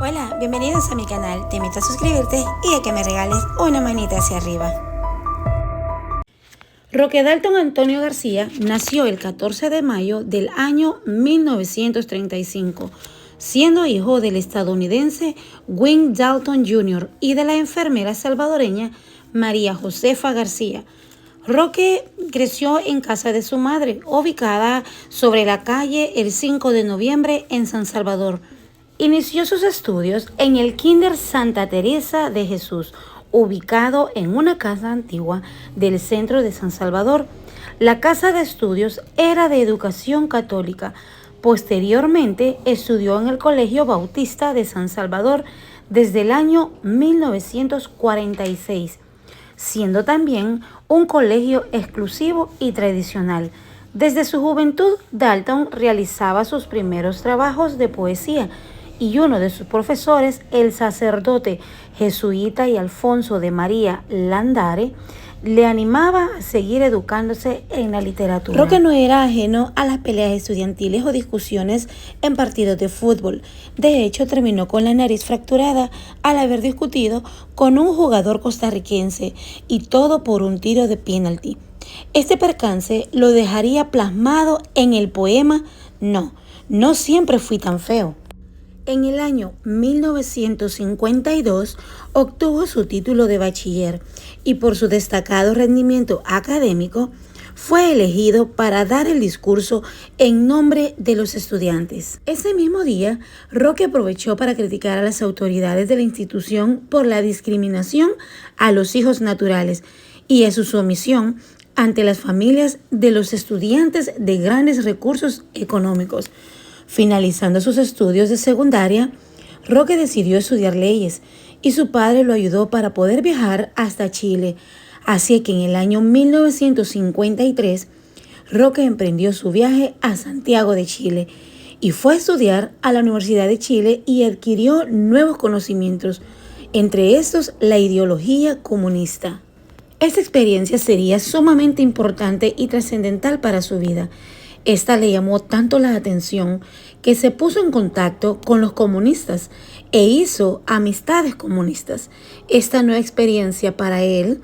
Hola, bienvenidos a mi canal. Te invito a suscribirte y a que me regales una manita hacia arriba. Roque Dalton Antonio García nació el 14 de mayo del año 1935, siendo hijo del estadounidense Wayne Dalton Jr. y de la enfermera salvadoreña María Josefa García. Roque creció en casa de su madre, ubicada sobre la calle el 5 de noviembre en San Salvador. Inició sus estudios en el Kinder Santa Teresa de Jesús, ubicado en una casa antigua del centro de San Salvador. La casa de estudios era de educación católica. Posteriormente estudió en el Colegio Bautista de San Salvador desde el año 1946, siendo también un colegio exclusivo y tradicional. Desde su juventud, Dalton realizaba sus primeros trabajos de poesía y uno de sus profesores, el sacerdote jesuita y Alfonso de María Landare, le animaba a seguir educándose en la literatura. Roque no era ajeno a las peleas estudiantiles o discusiones en partidos de fútbol. De hecho, terminó con la nariz fracturada al haber discutido con un jugador costarricense, y todo por un tiro de penalti. Este percance lo dejaría plasmado en el poema No siempre fui tan feo. En el año 1952 obtuvo su título de bachiller y por su destacado rendimiento académico fue elegido para dar el discurso en nombre de los estudiantes. Ese mismo día, Roque aprovechó para criticar a las autoridades de la institución por la discriminación a los hijos naturales y a su sumisión ante las familias de los estudiantes de grandes recursos económicos. Finalizando sus estudios de secundaria, Roque decidió estudiar leyes y su padre lo ayudó para poder viajar hasta Chile. Así que en el año 1953, Roque emprendió su viaje a Santiago de Chile y fue a estudiar a la Universidad de Chile y adquirió nuevos conocimientos, entre estos la ideología comunista. Esta experiencia sería sumamente importante y trascendental para su vida. Esta le llamó tanto la atención que se puso en contacto con los comunistas e hizo amistades comunistas. Esta nueva experiencia para él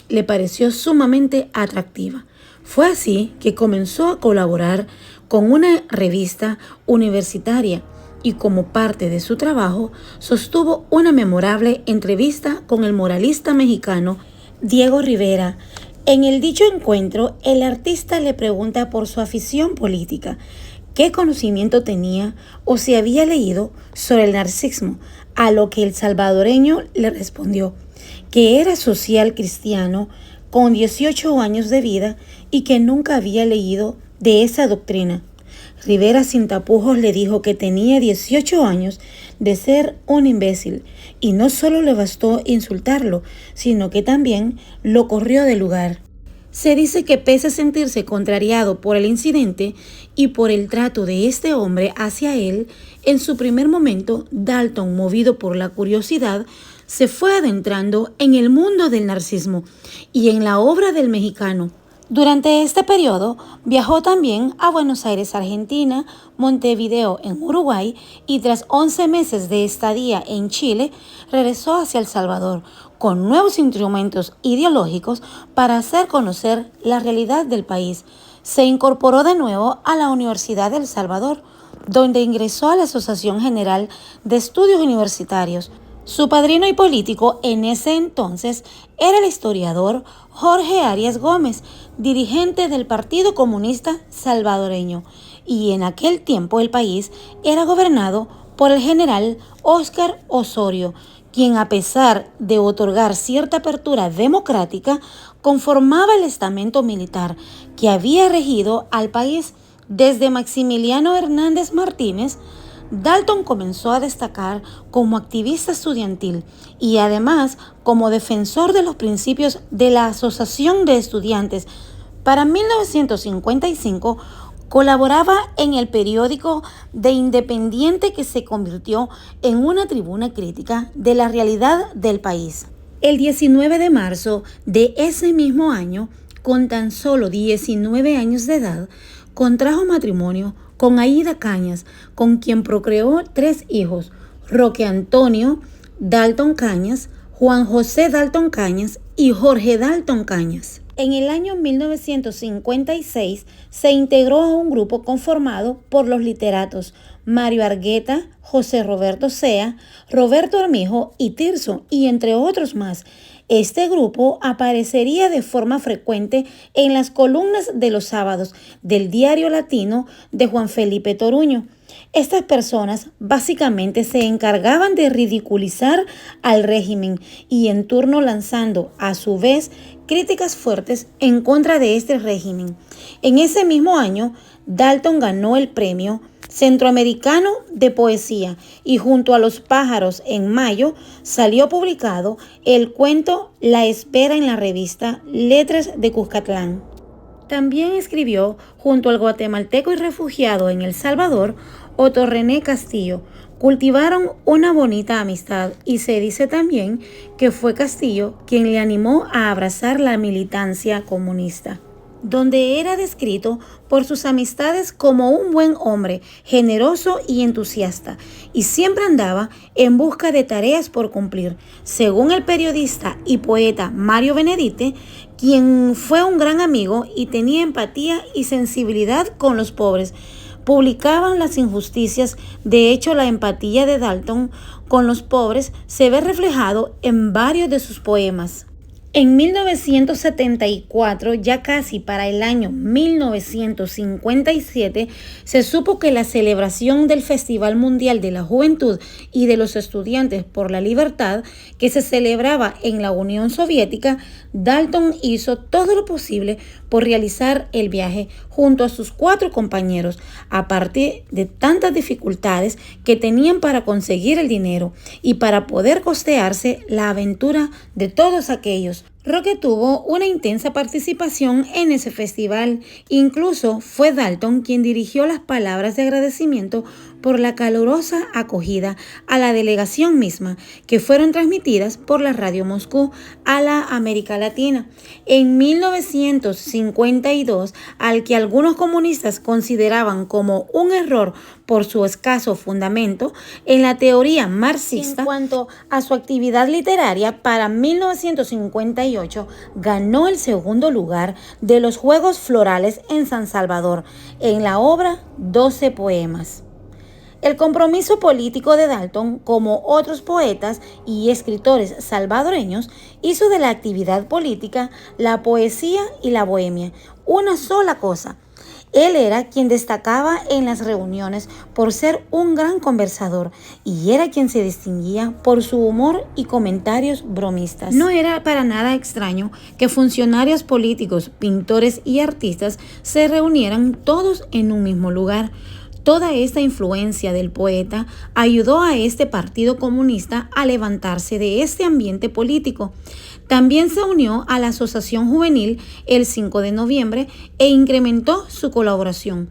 le pareció sumamente atractiva. Fue así que comenzó a colaborar con una revista universitaria y como parte de su trabajo sostuvo una memorable entrevista con el muralista mexicano Diego Rivera. En el dicho encuentro, el artista le pregunta por su afición política, qué conocimiento tenía o si había leído sobre el marxismo, a lo que el salvadoreño le respondió que era social cristiano con 18 años de vida y que nunca había leído de esa doctrina. Rivera sin tapujos le dijo que tenía 18 años de ser un imbécil y no solo le bastó insultarlo, sino que también lo corrió del lugar. Se dice que pese a sentirse contrariado por el incidente y por el trato de este hombre hacia él, en su primer momento, Dalton, movido por la curiosidad, se fue adentrando en el mundo del marxismo y en la obra del mexicano. Durante este periodo viajó también a Buenos Aires, Argentina, Montevideo en Uruguay y tras 11 meses de estadía en Chile, regresó hacia El Salvador con nuevos instrumentos ideológicos para hacer conocer la realidad del país. Se incorporó de nuevo a la Universidad de El Salvador, donde ingresó a la Asociación General de Estudios Universitarios. Su padrino y político en ese entonces era el historiador Jorge Arias Gómez, dirigente del Partido Comunista Salvadoreño, y en aquel tiempo el país era gobernado por el general Óscar Osorio, quien a pesar de otorgar cierta apertura democrática, conformaba el estamento militar que había regido al país desde Maximiliano Hernández Martínez. Dalton comenzó a destacar como activista estudiantil y además como defensor de los principios de la Asociación de Estudiantes. Para 1955 colaboraba en el periódico The Independiente, que se convirtió en una tribuna crítica de la realidad del país. El 19 de marzo de ese mismo año, con tan solo 19 años de edad, contrajo matrimonio con Aída Cañas, con quien procreó 3 hijos, Roque Antonio Dalton Cañas, Juan José Dalton Cañas y Jorge Dalton Cañas. En el año 1956 se integró a un grupo conformado por los literatos Mario Argueta, José Roberto Sea, Roberto Armijo y Tirso, y entre otros más. Este grupo aparecería de forma frecuente en las columnas de los sábados del Diario Latino de Juan Felipe Toruño. Estas personas básicamente se encargaban de ridiculizar al régimen y en turno lanzando a su vez críticas fuertes en contra de este régimen. En ese mismo año, Dalton ganó el premio Centroamericano de Poesía y junto a Los Pájaros en mayo salió publicado el cuento La Espera en la revista Letras de Cuscatlán. También escribió junto al guatemalteco y refugiado en El Salvador, Otto René Castillo. Cultivaron una bonita amistad y se dice también que fue Castillo quien le animó a abrazar la militancia comunista, donde era descrito por sus amistades como un buen hombre, generoso y entusiasta, y siempre andaba en busca de tareas por cumplir, según el periodista y poeta Mario Benedite, quien fue un gran amigo y tenía empatía y sensibilidad con los pobres. Publicaban las injusticias. De hecho, la empatía de Dalton con los pobres se ve reflejado en varios de sus poemas. En 1974, ya casi para el año 1957, se supo que la celebración del Festival Mundial de la Juventud y de los Estudiantes por la Libertad, que se celebraba en la Unión Soviética, Dalton hizo todo lo posible por realizar el viaje junto a sus 4 compañeros, aparte de tantas dificultades que tenían para conseguir el dinero y para poder costearse la aventura de todos aquellos. Roque tuvo una intensa participación en ese festival. Incluso fue Dalton quien dirigió las palabras de agradecimiento por la calurosa acogida a la delegación misma, que fueron transmitidas por la Radio Moscú a la América Latina. En 1952, al que algunos comunistas consideraban como un error por su escaso fundamento en la teoría marxista, en cuanto a su actividad literaria, para 1958 ganó el segundo lugar de los Juegos Florales en San Salvador en la obra 12 poemas. El compromiso político de Dalton, como otros poetas y escritores salvadoreños, hizo de la actividad política, la poesía y la bohemia una sola cosa. Él era quien destacaba en las reuniones por ser un gran conversador y era quien se distinguía por su humor y comentarios bromistas. No era para nada extraño que funcionarios políticos, pintores y artistas se reunieran todos en un mismo lugar. Toda esta influencia del poeta ayudó a este partido comunista a levantarse de este ambiente político. También se unió a la Asociación Juvenil el 5 de noviembre e incrementó su colaboración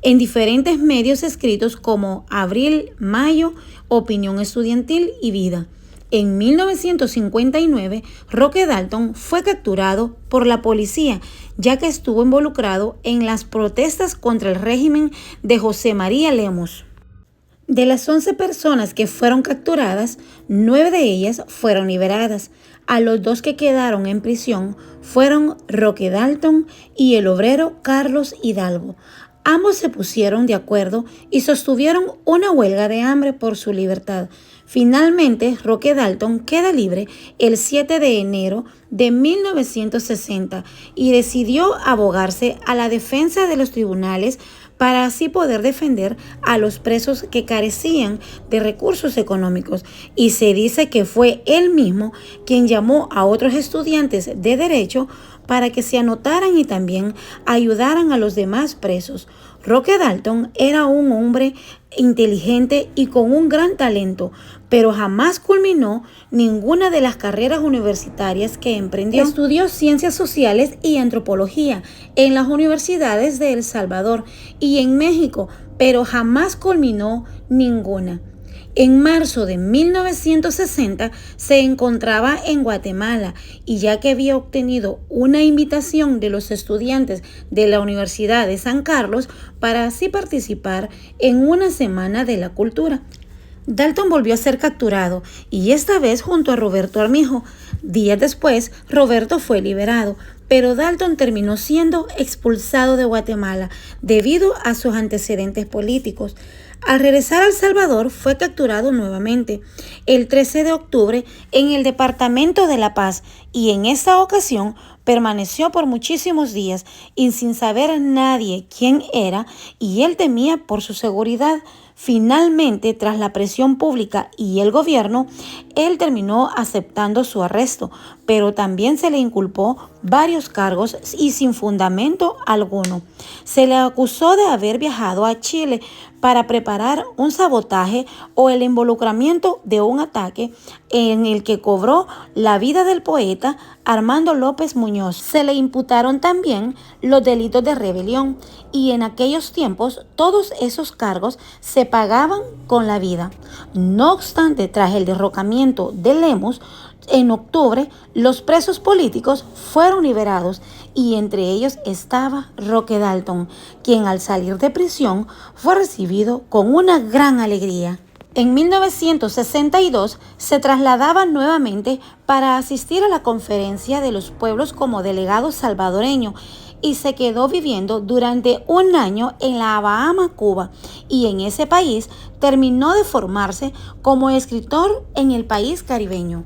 en diferentes medios escritos como Abril, Mayo, Opinión Estudiantil y Vida. En 1959, Roque Dalton fue capturado por la policía, ya que estuvo involucrado en las protestas contra el régimen de José María Lemos. De las 11 personas que fueron capturadas, 9 de ellas fueron liberadas. A los 2 que quedaron en prisión fueron Roque Dalton y el obrero Carlos Hidalgo. Ambos se pusieron de acuerdo y sostuvieron una huelga de hambre por su libertad. Finalmente, Roque Dalton queda libre el 7 de enero de 1960 y decidió abogarse a la defensa de los tribunales para así poder defender a los presos que carecían de recursos económicos. Y se dice que fue él mismo quien llamó a otros estudiantes de derecho para que se anotaran y también ayudaran a los demás presos. Roque Dalton era un hombre inteligente y con un gran talento, pero jamás culminó ninguna de las carreras universitarias que emprendió. Estudió ciencias sociales y antropología en las universidades de El Salvador y en México, pero jamás culminó ninguna. En marzo de 1960 se encontraba en Guatemala y ya que había obtenido una invitación de los estudiantes de la Universidad de San Carlos para así participar en una semana de la cultura. Dalton volvió a ser capturado y esta vez junto a Roberto Armijo. Días después, Roberto fue liberado, pero Dalton terminó siendo expulsado de Guatemala debido a sus antecedentes políticos. Al regresar a El Salvador, fue capturado nuevamente el 13 de octubre en el departamento de La Paz y en esta ocasión permaneció por muchísimos días y sin saber nadie quién era y él temía por su seguridad. Finalmente, tras la presión pública y el gobierno, él terminó aceptando su arresto, pero también se le inculpó varios cargos y sin fundamento alguno. Se le acusó de haber viajado a Chile para preparar un sabotaje o el involucramiento de un ataque en el que cobró la vida del poeta Armando López Muñoz. Se le imputaron también los delitos de rebelión y en aquellos tiempos todos esos cargos se pagaban con la vida. No obstante, tras el derrocamiento de Lemus, en octubre, los presos políticos fueron liberados y entre ellos estaba Roque Dalton, quien al salir de prisión fue recibido con una gran alegría. En 1962 se trasladaba nuevamente para asistir a la Conferencia de los Pueblos como delegado salvadoreño y se quedó viviendo durante un año en La Habana, Cuba, y en ese país terminó de formarse como escritor en el país caribeño.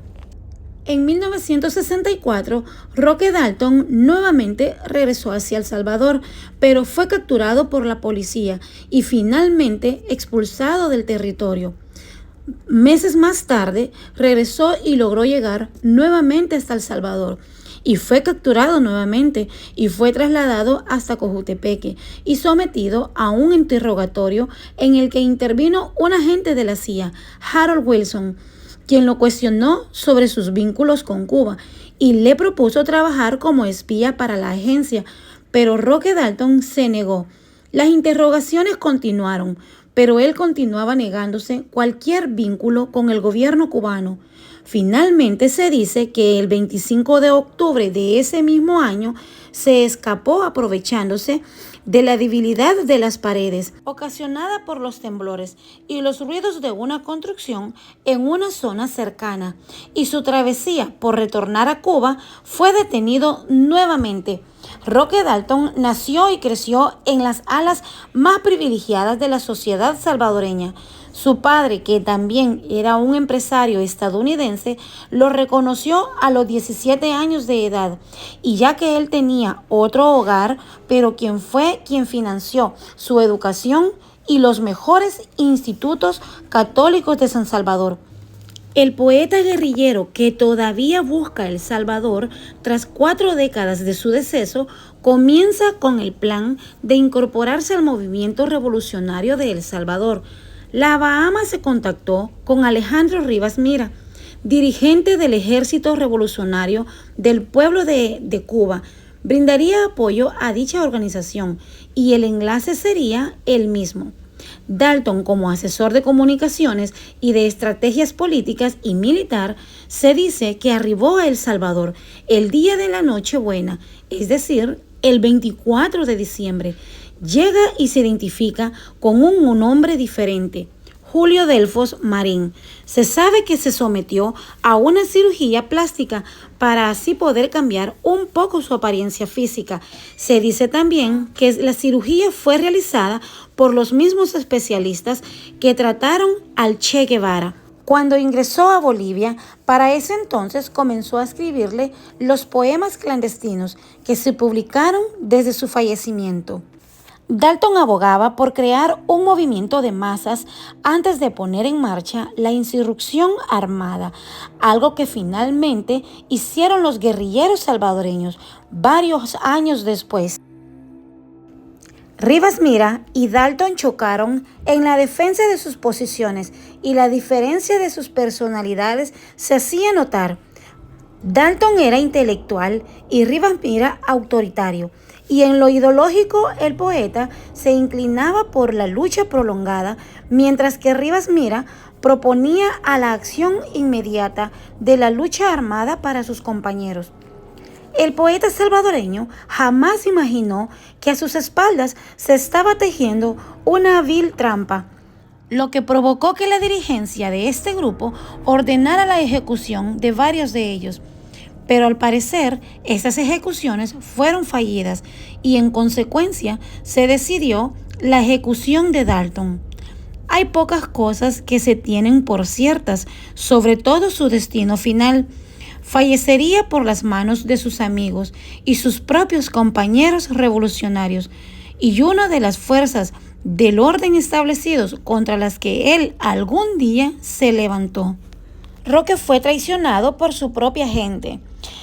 En 1964, Roque Dalton nuevamente regresó hacia El Salvador, pero fue capturado por la policía y finalmente expulsado del territorio. Meses más tarde, regresó y logró llegar nuevamente hasta El Salvador. Y fue capturado nuevamente y fue trasladado hasta Cojutepeque y sometido a un interrogatorio en el que intervino un agente de la CIA, Harold Wilson, quien lo cuestionó sobre sus vínculos con Cuba y le propuso trabajar como espía para la agencia, pero Roque Dalton se negó. Las interrogaciones continuaron, pero él continuaba negándose cualquier vínculo con el gobierno cubano. Finalmente se dice que el 25 de octubre de ese mismo año se escapó aprovechándose de la debilidad de las paredes ocasionada por los temblores y los ruidos de una construcción en una zona cercana, y su travesía por retornar a Cuba fue detenido nuevamente. Roque Dalton nació y creció en las alas más privilegiadas de la sociedad salvadoreña. Su padre, que también era un empresario estadounidense, lo reconoció a los 17 años de edad, y ya que él tenía otro hogar, pero quien fue quien financió su educación y los mejores institutos católicos de San Salvador. El poeta guerrillero que todavía busca El Salvador, tras 4 décadas de su deceso, comienza con el plan de incorporarse al movimiento revolucionario de El Salvador. La Bahama se contactó con Alejandro Rivas Mira, dirigente del Ejército Revolucionario del Pueblo de Cuba. Brindaría apoyo a dicha organización y el enlace sería el mismo. Dalton, como asesor de comunicaciones y de estrategias políticas y militar, se dice que arribó a El Salvador el día de la Nochebuena, es decir, el 24 de diciembre. Llega y se identifica con un hombre diferente, Julio Delfos Marín. Se sabe que se sometió a una cirugía plástica para así poder cambiar un poco su apariencia física. Se dice también que la cirugía fue realizada por los mismos especialistas que trataron al Che Guevara. Cuando ingresó a Bolivia, para ese entonces comenzó a escribirle los poemas clandestinos que se publicaron desde su fallecimiento. Dalton abogaba por crear un movimiento de masas antes de poner en marcha la insurrección armada, algo que finalmente hicieron los guerrilleros salvadoreños varios años después. Rivas Mira y Dalton chocaron en la defensa de sus posiciones y la diferencia de sus personalidades se hacía notar. Dalton era intelectual y Rivas Mira autoritario. Y en lo ideológico el poeta se inclinaba por la lucha prolongada, mientras que Rivas Mira proponía a la acción inmediata de la lucha armada para sus compañeros. El poeta salvadoreño jamás imaginó que a sus espaldas se estaba tejiendo una vil trampa. lo que provocó que la dirigencia de este grupo ordenara la ejecución de varios de ellos. Pero al parecer, estas ejecuciones fueron fallidas y en consecuencia se decidió la ejecución de Dalton. Hay pocas cosas que se tienen por ciertas, sobre todo su destino final. Fallecería por las manos de sus amigos y sus propios compañeros revolucionarios, y una de las fuerzas del orden establecidos contra las que él algún día se levantó. Roque fue traicionado por su propia gente.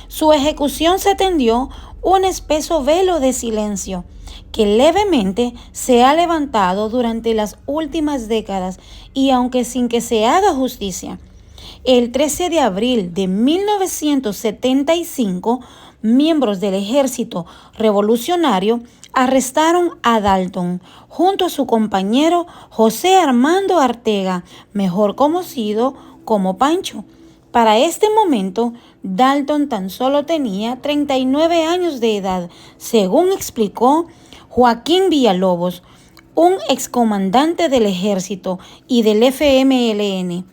Su ejecución se tendió un espeso velo de silencio que levemente se ha levantado durante las últimas décadas, y aunque sin que se haga justicia. El 13 de abril de 1975, miembros del Ejército Revolucionario arrestaron a Dalton junto a su compañero José Armando Artega, mejor conocido como Pancho. Para este momento, Dalton tan solo tenía 39 años de edad, según explicó Joaquín Villalobos, un excomandante del Ejército y del FMLN,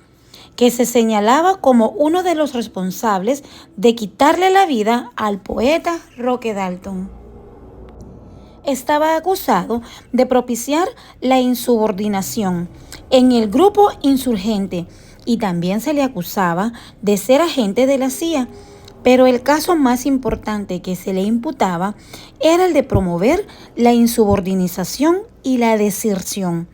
que se señalaba como uno de los responsables de quitarle la vida al poeta Roque Dalton. Estaba acusado de propiciar la insubordinación en el grupo insurgente y también se le acusaba de ser agente de la CIA, pero el caso más importante que se le imputaba era el de promover la insubordinación y la deserción.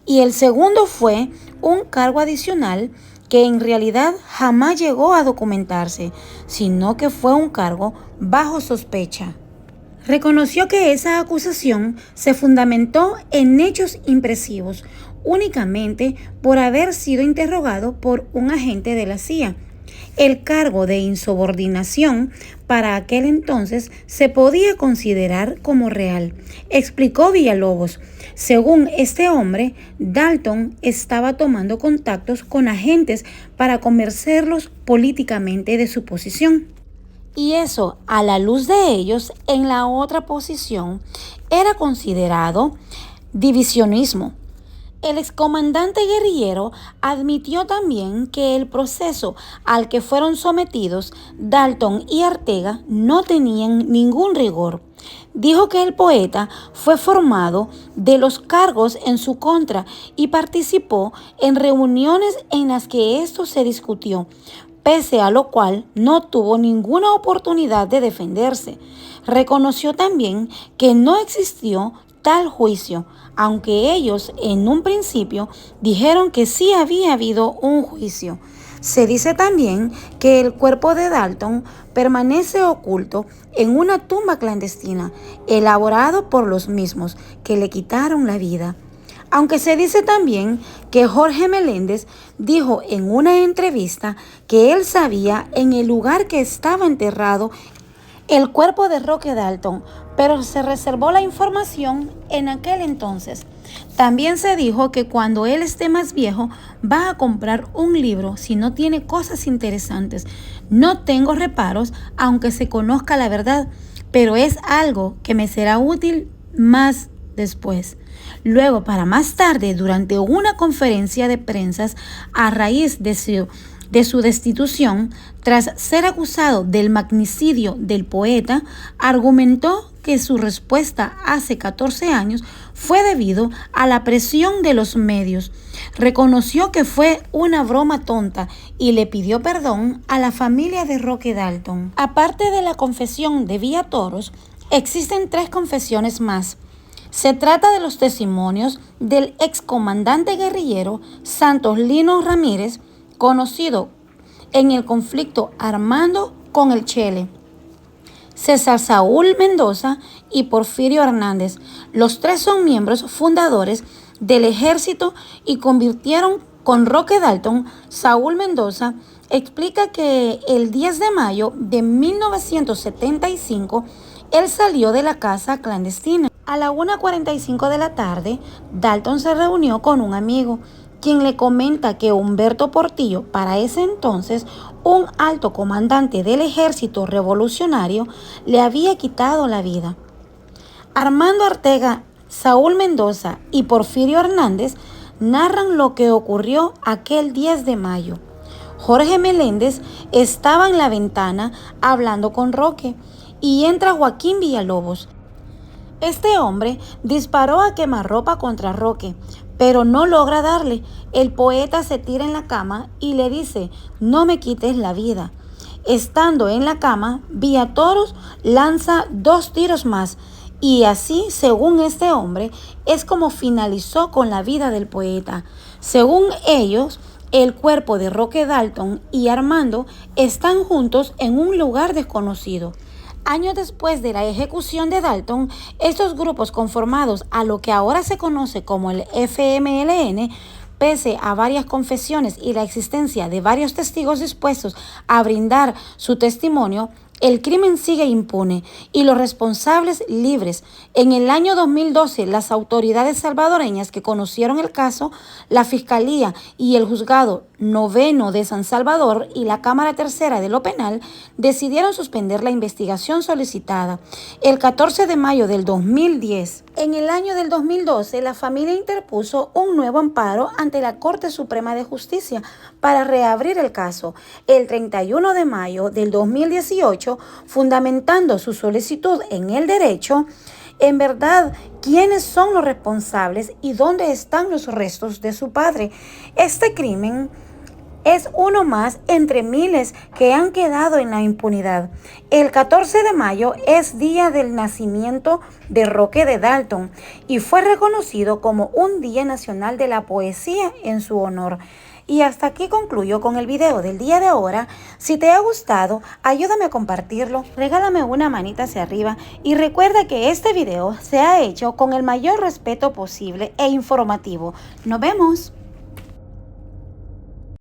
Y el segundo fue un cargo adicional que en realidad jamás llegó a documentarse, sino que fue un cargo bajo sospecha. Reconoció que esa acusación se fundamentó en hechos impresivos, únicamente por haber sido interrogado por un agente de la CIA. El cargo de insubordinación para aquel entonces se podía considerar como real, explicó Villalobos. Según este hombre, Dalton estaba tomando contactos con agentes para convencerlos políticamente de su posición. Y eso, a la luz de ellos, en la otra posición, era considerado divisionismo. El excomandante guerrillero admitió también que el proceso al que fueron sometidos Dalton y Artega no tenían ningún rigor. Dijo que el poeta fue formado de los cargos en su contra y participó en reuniones en las que esto se discutió, pese a lo cual no tuvo ninguna oportunidad de defenderse. Reconoció también que no existió tal juicio, aunque ellos en un principio dijeron que sí había habido un juicio. Se dice también que el cuerpo de Dalton permanece oculto en una tumba clandestina, elaborado por los mismos que le quitaron la vida. Aunque se dice también que Jorge Meléndez dijo en una entrevista que él sabía en el lugar que estaba enterrado el cuerpo de Roque Dalton, pero se reservó la información en aquel entonces. También se dijo que cuando él esté más viejo va a comprar un libro si no tiene cosas interesantes. No tengo reparos, aunque se conozca la verdad, pero es algo que me será útil más después. Luego, para más tarde, durante una conferencia de prensa a raíz de su destitución, tras ser acusado del magnicidio del poeta, argumentó que su respuesta hace 14 años fue debido a la presión de los medios. Reconoció que fue una broma tonta y le pidió perdón a la familia de Roque Dalton. Aparte de la confesión de Villatoros, existen 3 confesiones más. Se trata de los testimonios del excomandante guerrillero Santos Lino Ramírez, conocido en el conflicto armado con el Chele, César Saúl Mendoza y Porfirio Hernández. Los 3 son miembros fundadores del ejército y convirtieron con Roque Dalton. Saúl Mendoza explica que el 10 de mayo de 1975 él salió de la casa clandestina. A la 1:45 de la tarde, Dalton se reunió con un amigo, quien le comenta que Humberto Portillo, para ese entonces un alto comandante del ejército revolucionario, le había quitado la vida. Armando Artega, Saúl Mendoza y Porfirio Hernández narran lo que ocurrió aquel 10 de mayo. Jorge Meléndez estaba en la ventana hablando con Roque y entra Joaquín Villalobos. Este hombre disparó a quemarropa contra Roque, pero no logra darle. El poeta se tira en la cama y le dice: no me quites la vida. Estando en la cama, Villatoros lanza 2 tiros más y así, según este hombre, es como finalizó con la vida del poeta. Según ellos, el cuerpo de Roque Dalton y Armando están juntos en un lugar desconocido. Años después de la ejecución de Dalton, estos grupos conformados a lo que ahora se conoce como el FMLN, pese a varias confesiones y la existencia de varios testigos dispuestos a brindar su testimonio, el crimen sigue impune y los responsables libres. En el año 2012, las autoridades salvadoreñas que conocieron el caso, la Fiscalía y el Juzgado Noveno de San Salvador y la Cámara Tercera de lo Penal decidieron suspender la investigación solicitada. El 14 de mayo del 2010, en el año del 2012, la familia interpuso un nuevo amparo ante la Corte Suprema de Justicia para reabrir el caso. El 31 de mayo del 2018, fundamentando su solicitud en el derecho, en verdad, ¿quiénes son los responsables y dónde están los restos de su padre? Este crimen es uno más entre miles que han quedado en la impunidad. El 14 de mayo es día del nacimiento de Roque de Dalton y fue reconocido como un Día Nacional de la Poesía en su honor. Y hasta aquí concluyo con el video del día de ahora. Si te ha gustado, ayúdame a compartirlo, regálame una manita hacia arriba y recuerda que este video se ha hecho con el mayor respeto posible e informativo. Nos vemos.